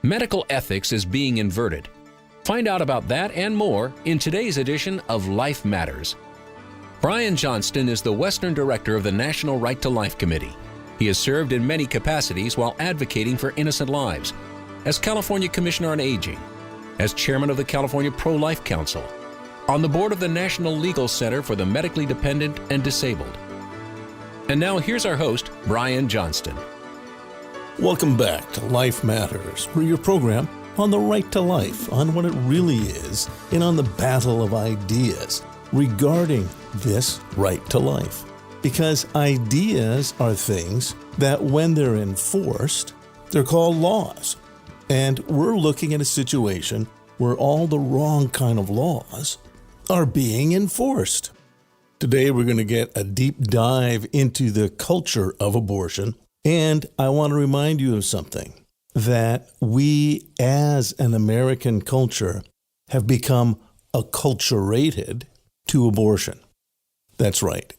Medical ethics is being inverted. Find out about that and more in today's edition of Life Matters. Brian Johnston is the Western Director of the National Right to Life Committee. He has served in many capacities while advocating for innocent lives, as California Commissioner on Aging, as Chairman of the California Pro-Life Council, on the board of the National Legal Center for the Medically Dependent and Disabled. And now here's our host, Brian Johnston. Welcome back to Life Matters. We're your program on the right to life, on what it really is, and on the battle of ideas regarding this right to life. Because ideas are things that when they're enforced, they're called laws. And we're looking at a situation where all the wrong kind of laws are being enforced. Today we're going to get a deep dive into the culture of abortion. And I want to remind you of something, that we as an American culture have become acculturated to abortion. That's right.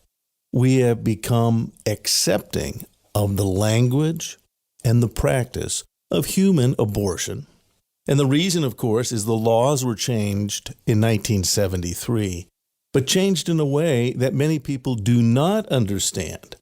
We have become accepting of the language and the practice of human abortion. And the reason, of course, is the laws were changed in 1973, but changed in a way that many people do not understand.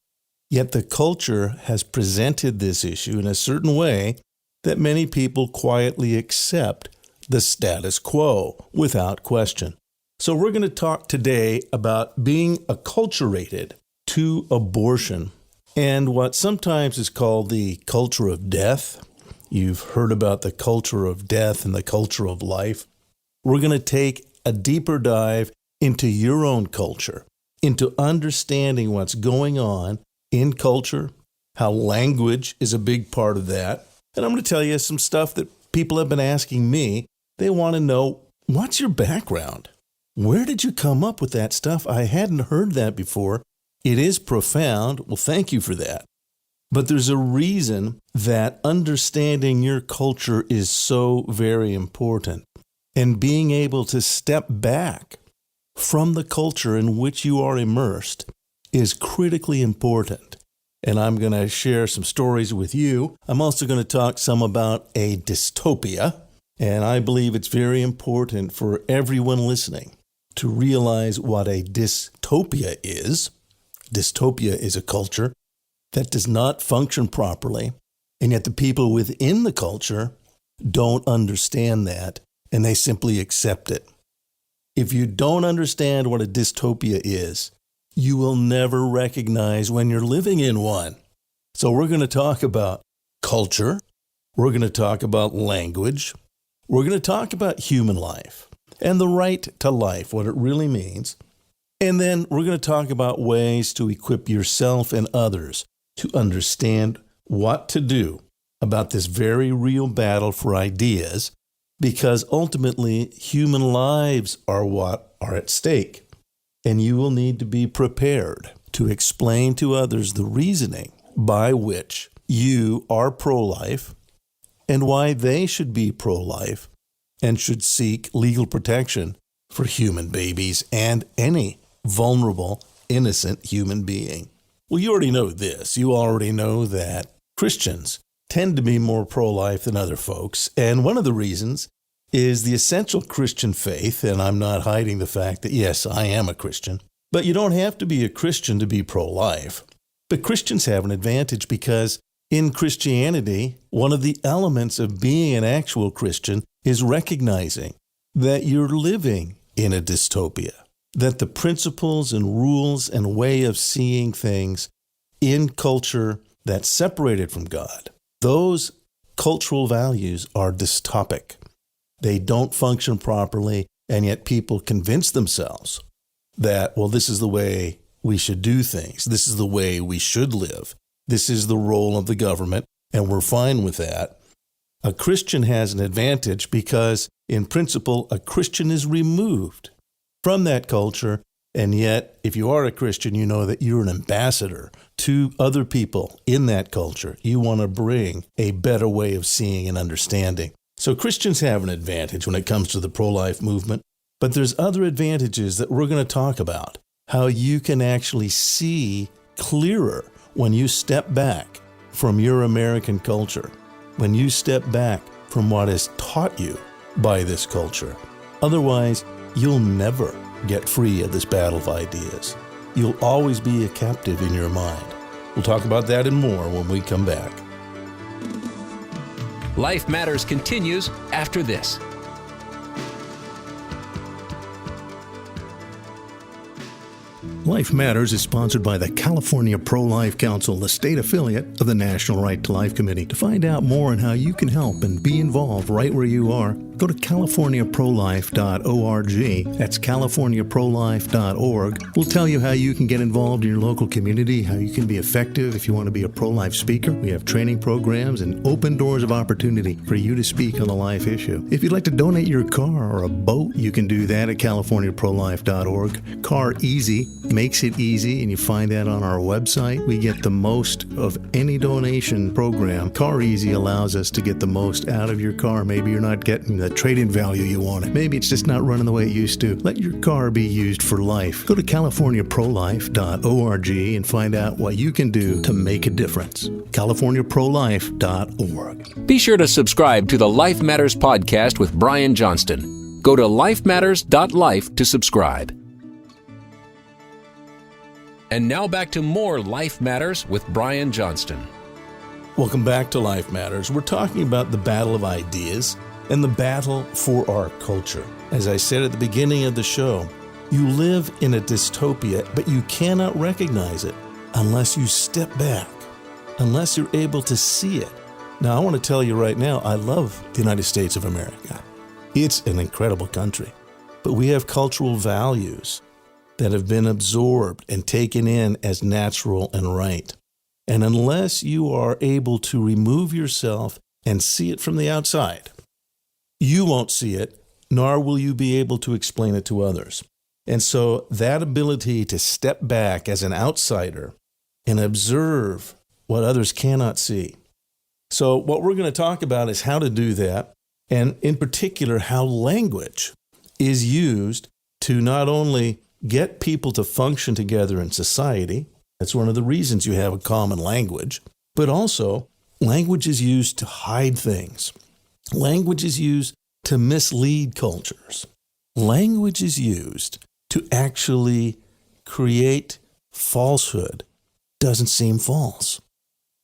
Yet the culture has presented this issue in a certain way that many people quietly accept the status quo without question. So we're going to talk today about being acculturated to abortion and what sometimes is called the culture of death. You've heard about the culture of death and the culture of life. We're going to take a deeper dive into your own culture, into understanding what's going on in culture, how language is a big part of that. And I'm going to tell you some stuff that people have been asking me. They want to know, what's your background? Where did you come up with that stuff? I hadn't heard that before. It is profound. Well, thank you for that. But there's a reason that understanding your culture is so very important. And being able to step back from the culture in which you are immersed is critically important. And I'm going to share some stories with you. I'm also going to talk some about a dystopia. And I believe it's very important for everyone listening to realize what a dystopia is. Dystopia is a culture that does not function properly, and yet the people within the culture don't understand that, and they simply accept it. If you don't understand what a dystopia is, you will never recognize when you're living in one. So we're going to talk about culture, we're going to talk about language, we're going to talk about human life and the right to life, what it really means. And then we're going to talk about ways to equip yourself and others to understand what to do about this very real battle for ideas, because ultimately human lives are what are at stake. And you will need to be prepared to explain to others the reasoning by which you are pro-life and why they should be pro-life and should seek legal protection for human babies and any vulnerable, innocent human being. Well, you already know this. You already know that Christians tend to be more pro-life than other folks. And one of the reasons is the essential Christian faith. And I'm not hiding the fact that, yes, I am a Christian. But you don't have to be a Christian to be pro-life. But Christians have an advantage because in Christianity, one of the elements of being an actual Christian is recognizing that you're living in a dystopia, that the principles and rules and way of seeing things in culture that's separated from God, those cultural values are dystopic. They don't function properly, and yet people convince themselves that, well, this is the way we should do things. This is the way we should live. This is the role of the government, and we're fine with that. A Christian has an advantage because, in principle, a Christian is removed from that culture, and yet, if you are a Christian, you know that you're an ambassador to other people in that culture. You want to bring a better way of seeing and understanding. So Christians have an advantage when it comes to the pro-life movement, but there's other advantages that we're going to talk about. How you can actually see clearer when you step back from your American culture, when you step back from what is taught you by this culture. Otherwise, you'll never get free of this battle of ideas. You'll always be a captive in your mind. We'll talk about that and more when we come back. Life Matters continues after this. Life Matters is sponsored by the California Pro-Life Council, the state affiliate of the National Right to Life Committee. To find out more on how you can help and be involved right where you are, go to californiaprolife.org. That's californiaprolife.org. We'll tell you how you can get involved in your local community, how you can be effective if you want to be a pro-life speaker. We have training programs and open doors of opportunity for you to speak on the life issue. If you'd like to donate your car or a boat, you can do that at californiaprolife.org. Car Easy makes it easy, and you find that on our website. We get the most of any donation program. Car Easy allows us to get the most out of your car. Maybe you're not getting the trade-in value you wanted. Maybe it's just not running the way it used to. Let your car be used for life. Go to californiaprolife.org and find out what you can do to make a difference. californiaprolife.org. Be sure to subscribe to the Life Matters podcast with Brian Johnston. Go to lifematters.life to subscribe. And now back to more Life Matters with Brian Johnston. Welcome back to Life Matters. We're talking about the battle of ideas and the battle for our culture. As I said at the beginning of the show, you live in a dystopia, but you cannot recognize it unless you step back, unless you're able to see it. Now, I want to tell you right now, I love the United States of America. It's an incredible country, but we have cultural values that have been absorbed and taken in as natural and right. And unless you are able to remove yourself and see it from the outside, you won't see it, nor will you be able to explain it to others. And so that ability to step back as an outsider and observe what others cannot see. So what we're going to talk about is how to do that, and in particular, how language is used to not only get people to function together in society. That's one of the reasons you have a common language. But also, language is used to hide things. Language is used to mislead cultures. Language is used to actually create falsehood. Doesn't seem false.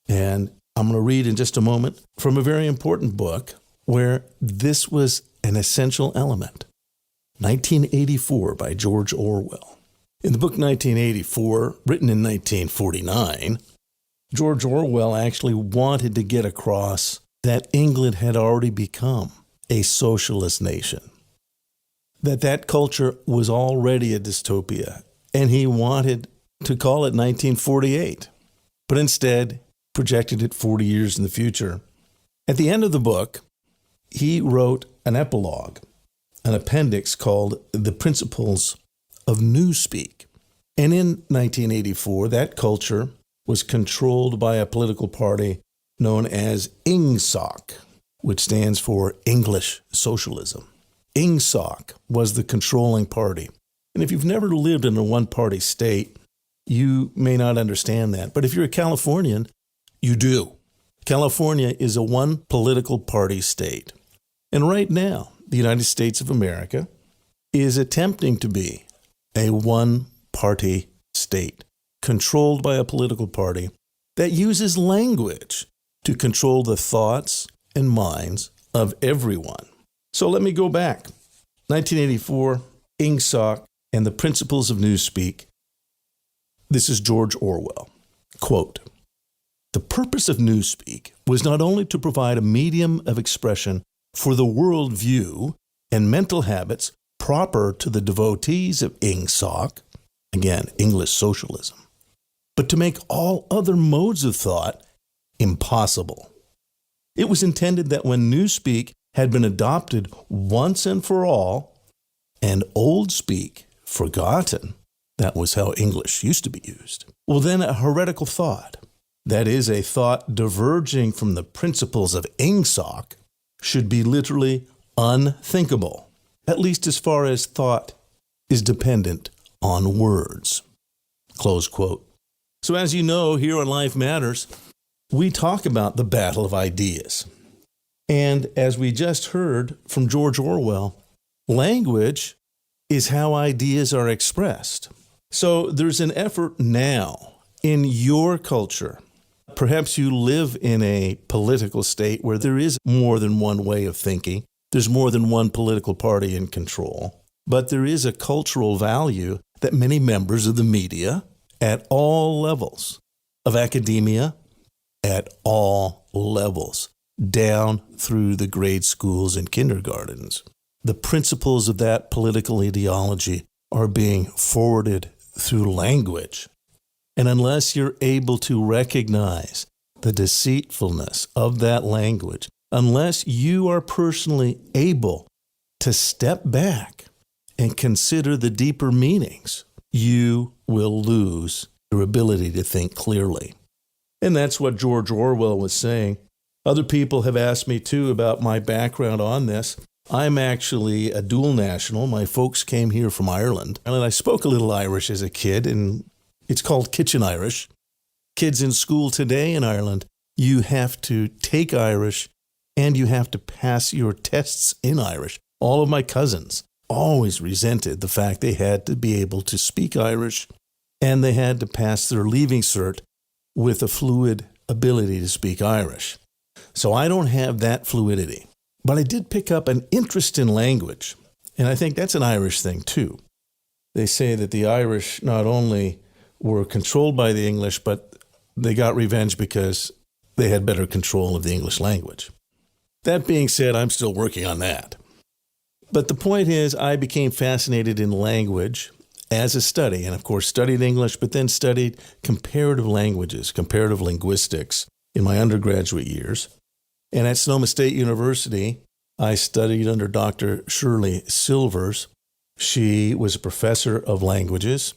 And I'm going to read in just a moment from a very important book where this was an essential element. 1984 by George Orwell. In the book 1984, written in 1949, George Orwell actually wanted to get across that England had already become a socialist nation, that culture was already a dystopia, and he wanted to call it 1948, but instead projected it 40 years in the future. At the end of the book, he wrote an epilogue, an appendix called The Principles of Newspeak. And in 1984, that culture was controlled by a political party known as INGSOC, which stands for English Socialism. INGSOC was the controlling party. And if you've never lived in a one-party state, you may not understand that. But if you're a Californian, you do. California is a one political party state. And right now, the United States of America is attempting to be a one-party state, controlled by a political party that uses language to control the thoughts and minds of everyone. So let me go back. 1984, INGSOC and the Principles of Newspeak. This is George Orwell. Quote, "The purpose of Newspeak was not only to provide a medium of expression for the world view and mental habits proper to the devotees of INGSOC, again, English socialism, but to make all other modes of thought impossible. It was intended that when Newspeak had been adopted once and for all, and old speak forgotten, that was how English used to be used, well then a heretical thought, that is, a thought diverging from the principles of INGSOC, should be literally unthinkable, at least as far as thought is dependent on words." Close quote. So as you know, here on Life Matters, we talk about the battle of ideas. And as we just heard from George Orwell, language is how ideas are expressed. So there's an effort now in your culture. Perhaps you live in a political state where there is more than one way of thinking. There's more than one political party in control. But there is a cultural value that many members of the media at all levels of academia, at all levels, down through the grade schools and kindergartens. The principles of that political ideology are being forwarded through language. And unless you're able to recognize the deceitfulness of that language, unless you are personally able to step back and consider the deeper meanings, you will lose your ability to think clearly. And that's what George Orwell was saying. Other people have asked me, too, about my background on this. I'm actually a dual national. My folks came here from Ireland. And I spoke a little Irish as a kid, and it's called Kitchen Irish. Kids in school today in Ireland, you have to take Irish and you have to pass your tests in Irish. All of my cousins always resented the fact they had to be able to speak Irish and they had to pass their leaving cert with a fluid ability to speak Irish. So I don't have that fluidity. But I did pick up an interest in language, and I think that's an Irish thing too. They say that the Irish not only were controlled by the English, but they got revenge because they had better control of the English language. That being said, I'm still working on that. But the point is, I became fascinated in language as a study, and of course studied English, but then studied comparative languages, comparative linguistics in my undergraduate years. And at Sonoma State University, I studied under Dr. Shirley Silvers. She was a professor of languages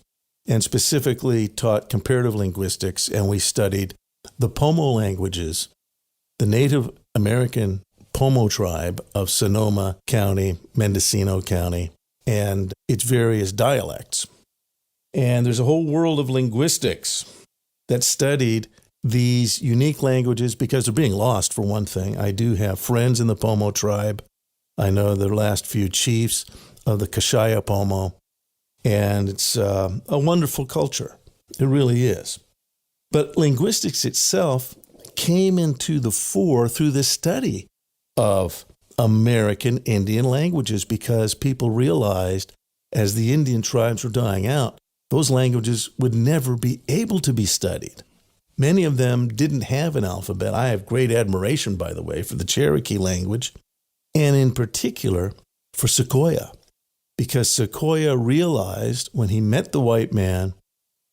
and specifically taught comparative linguistics, and we studied the Pomo languages, the Native American Pomo tribe of Sonoma County, Mendocino County, and its various dialects. And there's a whole world of linguistics that studied these unique languages because they're being lost, for one thing. I do have friends in the Pomo tribe. I know the last few chiefs of the Kashaya Pomo, and it's a wonderful culture. It really is. But linguistics itself came into the fore through the study of American Indian languages because people realized as the Indian tribes were dying out, those languages would never be able to be studied. Many of them didn't have an alphabet. I have great admiration, by the way, for the Cherokee language, and in particular for Sequoyah, because Sequoyah realized when he met the white man,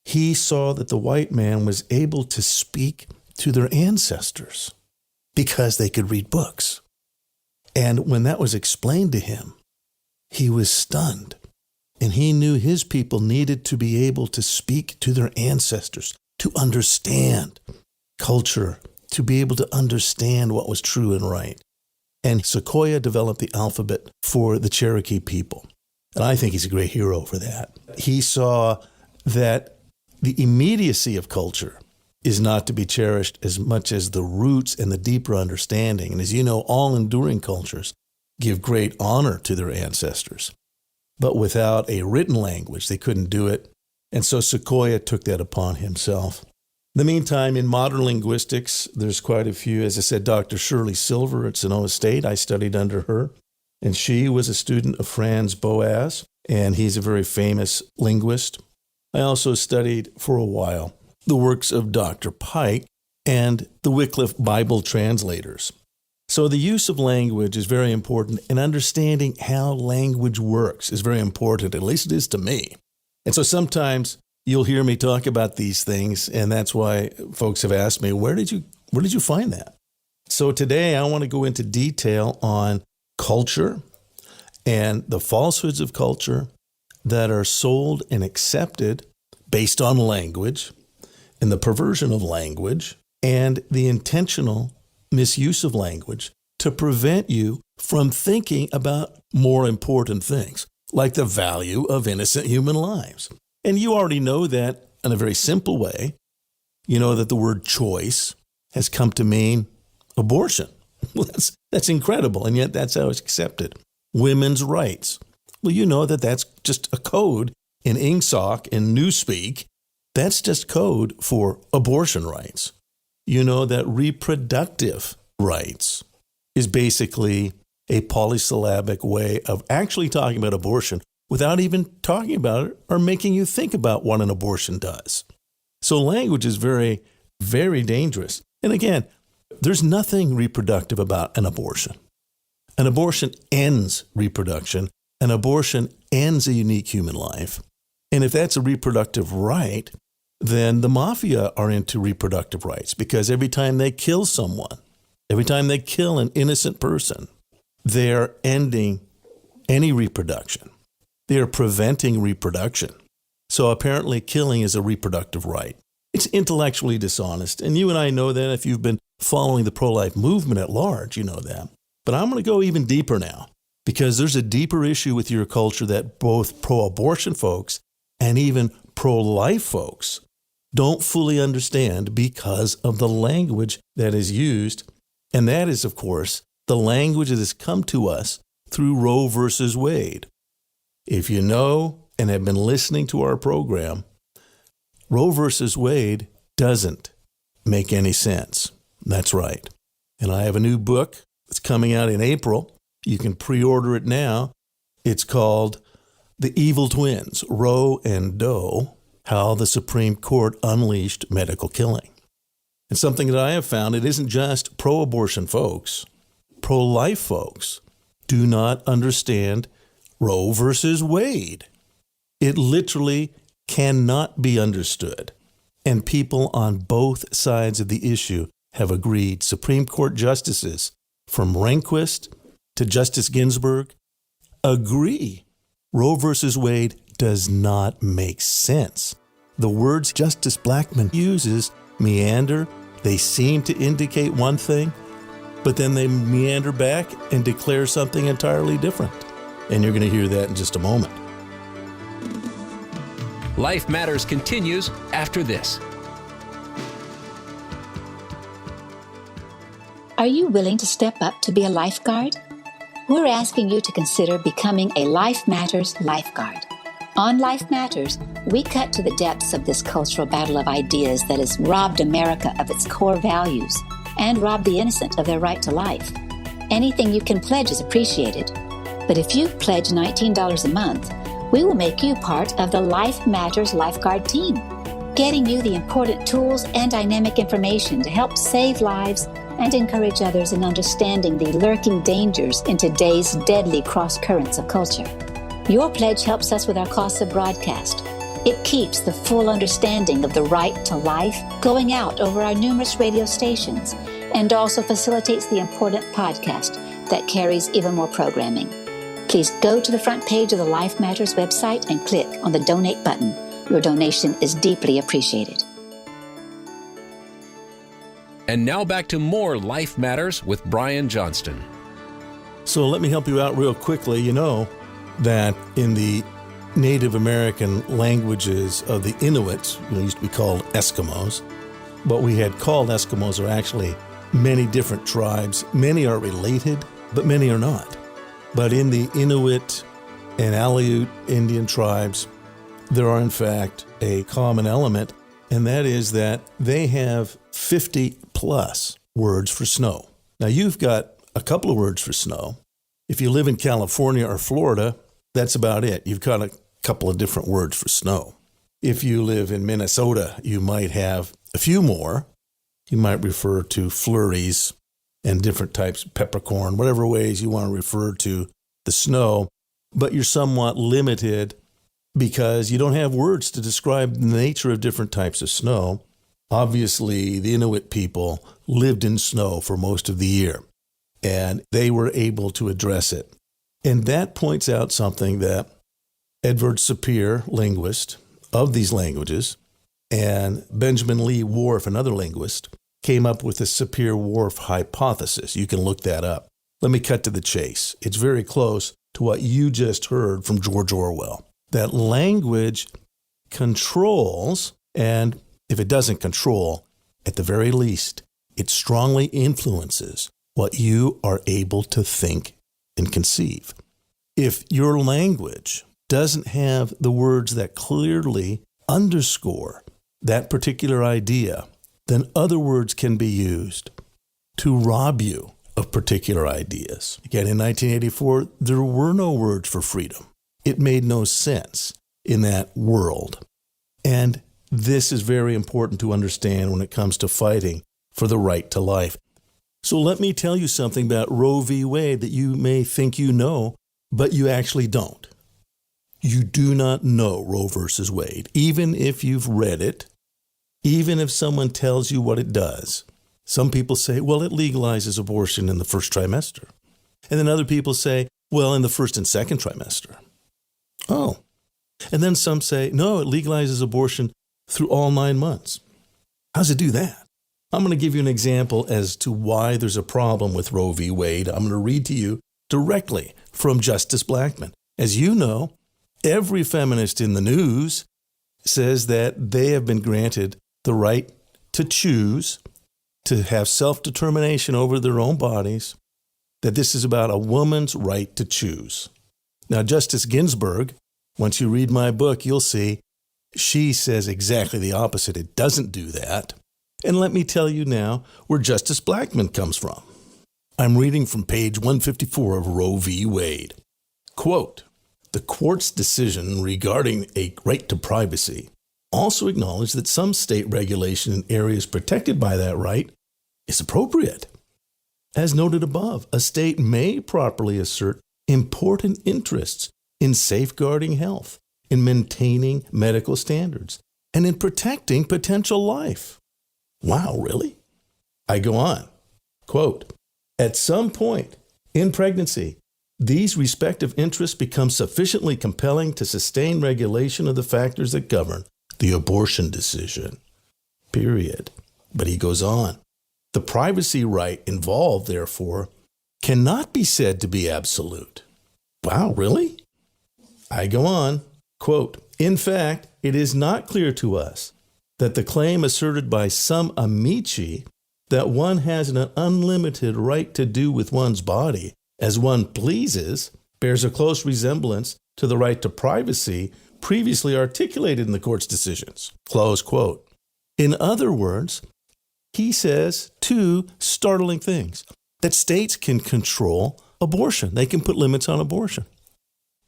he saw that the white man was able to speak to their ancestors because they could read books. And when that was explained to him, he was stunned, and he knew his people needed to be able to speak to their ancestors, to understand culture, to be able to understand what was true and right. And Sequoyah developed the alphabet for the Cherokee people. And I think he's a great hero for that. He saw that the immediacy of culture is not to be cherished as much as the roots and the deeper understanding. And as you know, all enduring cultures give great honor to their ancestors. But without a written language, they couldn't do it. And so Sequoyah took that upon himself. In the meantime, in modern linguistics, there's quite a few. As I said, Dr. Shirley Silver at Sonoma State, I studied under her. And she was a student of Franz Boas, and he's a very famous linguist. I also studied for a while the works of Dr. Pike and the Wycliffe Bible translators. So the use of language is very important, and understanding how language works is very important, at least it is to me. And so sometimes you'll hear me talk about these things, and that's why folks have asked me, where did you find that? So today I want to go into detail on culture and the falsehoods of culture that are sold and accepted based on language, and the perversion of language, and the intentional misuse of language to prevent you from thinking about more important things, like the value of innocent human lives. And you already know that in a very simple way. You know that the word choice has come to mean abortion. Well, that's incredible, and yet that's how it's accepted. Women's rights. Well, you know that's just a code in IngSoc and Newspeak. That's just code for abortion rights. You know that reproductive rights is basically a polysyllabic way of actually talking about abortion without even talking about it or making you think about what an abortion does. So language is very, very dangerous. And again, there's nothing reproductive about an abortion. An abortion ends reproduction. An abortion ends a unique human life. And if that's a reproductive right, then the mafia are into reproductive rights, because every time they kill someone, every time they kill an innocent person, they're ending any reproduction. They are preventing reproduction. So apparently killing is a reproductive right. It's intellectually dishonest. And you and I know that if you've been following the pro-life movement at large, you know that. But I'm going to go even deeper now, because there's a deeper issue with your culture that both pro-abortion folks and even pro-life folks don't fully understand because of the language that is used. And that is, of course, the language that has come to us through Roe versus Wade. If you know and have been listening to our program, Roe versus Wade doesn't make any sense. That's right. And I have a new book that's coming out in April. You can pre-order it now. It's called The Evil Twins, Roe and Doe, How the Supreme Court Unleashed Medical Killing. And something that I have found, it isn't just pro-abortion folks. Pro-life folks do not understand Roe versus Wade. It literally cannot be understood. And people on both sides of the issue have agreed. Supreme Court justices from Rehnquist to Justice Ginsburg agree Roe versus Wade does not make sense. The words Justice Blackmun uses meander. They seem to indicate one thing, but then they meander back and declare something entirely different. And you're going to hear that in just a moment. Life Matters continues after this. Are you willing to step up to be a lifeguard? We're asking you to consider becoming a Life Matters lifeguard. On Life Matters, we cut to the depths of this cultural battle of ideas that has robbed America of its core values and robbed the innocent of their right to life. Anything you can pledge is appreciated. But if you pledge $19 a month, we will make you part of the Life Matters lifeguard team, getting you the important tools and dynamic information to help save lives and encourage others in understanding the lurking dangers in today's deadly cross-currents of culture. Your pledge helps us with our costs of broadcast. It keeps the full understanding of the right to life going out over our numerous radio stations, and also facilitates the important podcast that carries even more programming. Please go to the front page of the Life Matters website and click on the donate button. Your donation is deeply appreciated. And now back to more Life Matters with Brian Johnston. So let me help you out real quickly. You know that in the Native American languages of the Inuits, used to be called Eskimos, what we had called Eskimos are actually many different tribes. Many are related, but many are not. But in the Inuit and Aleut Indian tribes, there are in fact a common element, and that is that they have 50 plus words for snow. Now you've got a couple of words for snow. If you live in California or Florida, that's about it. You've got a couple of different words for snow. If you live in Minnesota, you might have a few more. You might refer to flurries and different types of peppercorn, whatever ways you want to refer to the snow, but you're somewhat limited because you don't have words to describe the nature of different types of snow. Obviously, the Inuit people lived in snow for most of the year, and they were able to address it. And that points out something that Edward Sapir, linguist of these languages, and Benjamin Lee Whorf, another linguist, came up with the Sapir-Whorf hypothesis. You can look that up. Let me cut to the chase. It's very close to what you just heard from George Orwell. That language controls, and if it doesn't control, at the very least, it strongly influences what you are able to think and conceive. If your language doesn't have the words that clearly underscore that particular idea, then other words can be used to rob you of particular ideas. Again, in 1984, there were no words for freedom. It made no sense in that world. And this is very important to understand when it comes to fighting for the right to life. So let me tell you something about Roe v. Wade that you may think you know, but you actually don't. You do not know Roe versus Wade, even if you've read it, even if someone tells you what it does. Some people say, well, it legalizes abortion in the first trimester. And then other people say, well, in the first and second trimester. Oh. And then some say, no, it legalizes abortion through all 9 months. How does it do that? I'm going to give you an example as to why there's a problem with Roe v. Wade. I'm going to read to you directly from Justice Blackmun. As you know, every feminist in the news says that they have been granted the right to choose, to have self-determination over their own bodies, that this is about a woman's right to choose. Now, Justice Ginsburg, once you read my book, you'll see she says exactly the opposite. It doesn't do that. And let me tell you now where Justice Blackmun comes from. I'm reading from page 154 of Roe v. Wade. Quote, the court's decision regarding a right to privacy also acknowledged that some state regulation in areas protected by that right is appropriate. As noted above, a state may properly assert important interests in safeguarding health, in maintaining medical standards, and in protecting potential life. Wow, really? I go on. Quote, at some point in pregnancy, these respective interests become sufficiently compelling to sustain regulation of the factors that govern the abortion decision. Period. But he goes on. The privacy right involved, therefore, cannot be said to be absolute. Wow, really? I go on. Quote, in fact, it is not clear to us that the claim asserted by some amici that one has an unlimited right to do with one's body as one pleases bears a close resemblance to the right to privacy previously articulated in the court's decisions. Close quote. In other words, he says two startling things. That states can control abortion. They can put limits on abortion.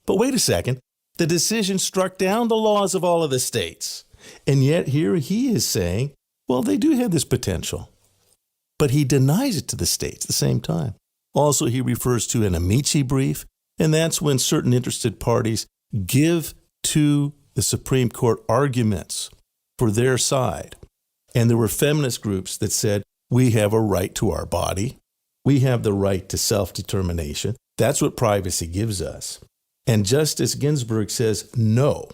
But wait a second. The decision struck down the laws of all of the states. And yet here he is saying, well, they do have this potential. But he denies it to the states at the same time. Also, he refers to an amici brief, and that's when certain interested parties give to the Supreme Court arguments for their side. And there were feminist groups that said, we have a right to our body. We have the right to self-determination. That's what privacy gives us. And Justice Ginsburg says no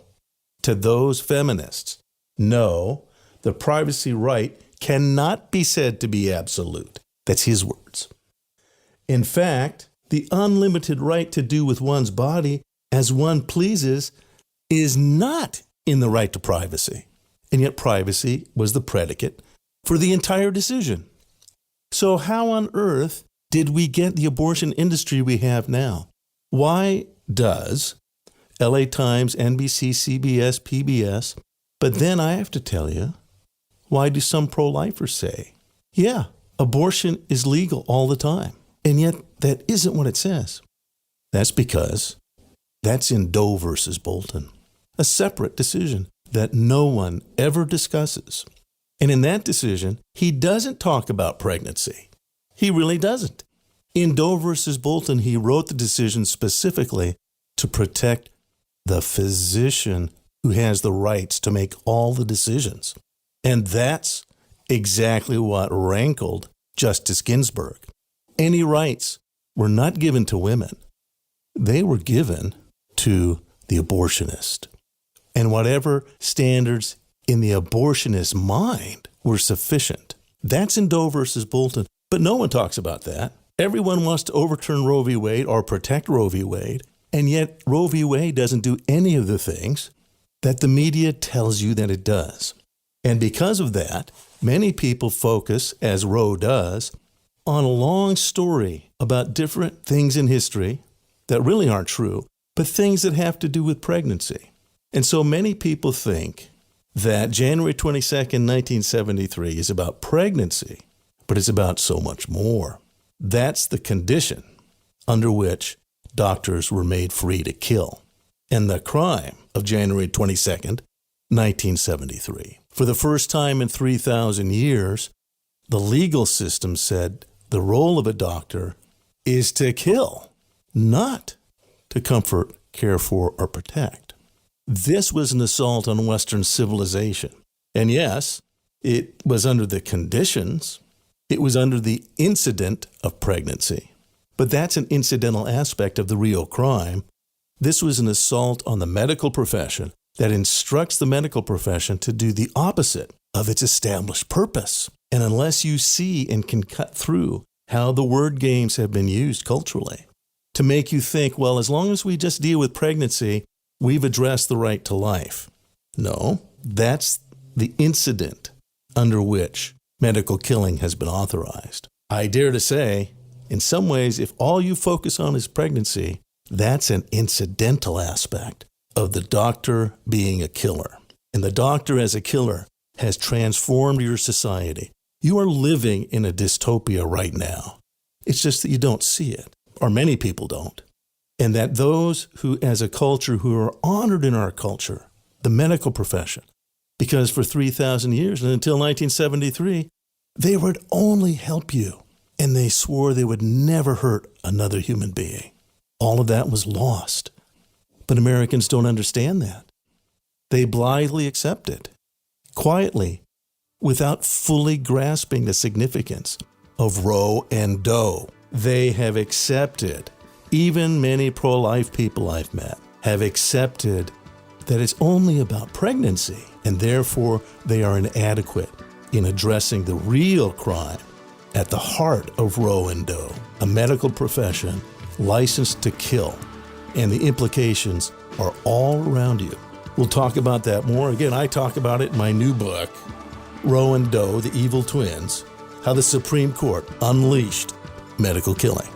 to those feminists. No, the privacy right cannot be said to be absolute. That's his words. In fact, the unlimited right to do with one's body as one pleases is not in the right to privacy. And yet privacy was the predicate for the entire decision. So how on earth did we get the abortion industry we have now? Why does LA Times, NBC, CBS, PBS, but then I have to tell you, why do some pro-lifers say, yeah, abortion is legal all the time? And yet that isn't what it says. That's because that's in Doe versus Bolton, a separate decision that no one ever discusses. And in that decision, he doesn't talk about pregnancy. He really doesn't. In Doe versus Bolton, he wrote the decision specifically to protect the physician who has the rights to make all the decisions. And that's exactly what rankled Justice Ginsburg. Any rights were not given to women. They were given to the abortionist. And whatever standards in the abortionist's mind were sufficient. That's in Doe versus Bolton. But no one talks about that. Everyone wants to overturn Roe v. Wade or protect Roe v. Wade. And yet Roe v. Wade doesn't do any of the things that the media tells you that it does. And because of that, many people focus, as Roe does, on a long story about different things in history that really aren't true, but things that have to do with pregnancy. And so many people think that January 22nd, 1973 is about pregnancy, but it's about so much more. That's the condition under which doctors were made free to kill. And the crime of January 22nd, 1973. For the first time in 3,000 years, the legal system said the role of a doctor is to kill, not to comfort, care for, or protect. This was an assault on Western civilization. And yes, it was under the conditions, it was under the incident of pregnancy. But that's an incidental aspect of the real crime. This was an assault on the medical profession that instructs the medical profession to do the opposite of its established purpose. And unless you see and can cut through how the word games have been used culturally to make you think, well, as long as we just deal with pregnancy, we've addressed the right to life. No, that's the incident under which medical killing has been authorized. I dare to say, in some ways, if all you focus on is pregnancy, that's an incidental aspect of the doctor being a killer. And the doctor as a killer has transformed your society. You are living in a dystopia right now. It's just that you don't see it, or many people don't. And that those who, as a culture, who are honored in our culture, the medical profession, because for 3,000 years and until 1973, they would only help you. And they swore they would never hurt another human being. All of that was lost. But Americans don't understand that. They blithely accept it, quietly, without fully grasping the significance of Roe and Doe. They have accepted, even many pro-life people I've met, have accepted that it's only about pregnancy, and therefore they are inadequate in addressing the real crime at the heart of Roe and Doe, a medical profession licensed to kill. And the implications are all around you. We'll talk about that more. Again, I talk about it in my new book, Roe and Doe, the Evil Twins, how the Supreme Court unleashed medical killing.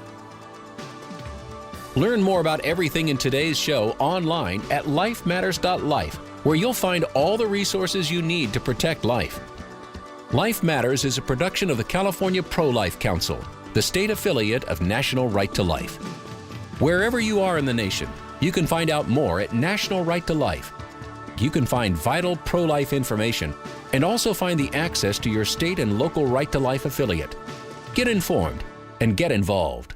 Learn more about everything in today's show online at lifematters.life, where you'll find all the resources you need to protect life. Life Matters is a production of the California Pro-Life Council, the state affiliate of National Right to Life. Wherever you are in the nation, you can find out more at National Right to Life. You can find vital pro-life information and also find the access to your state and local Right to Life affiliate. Get informed and get involved.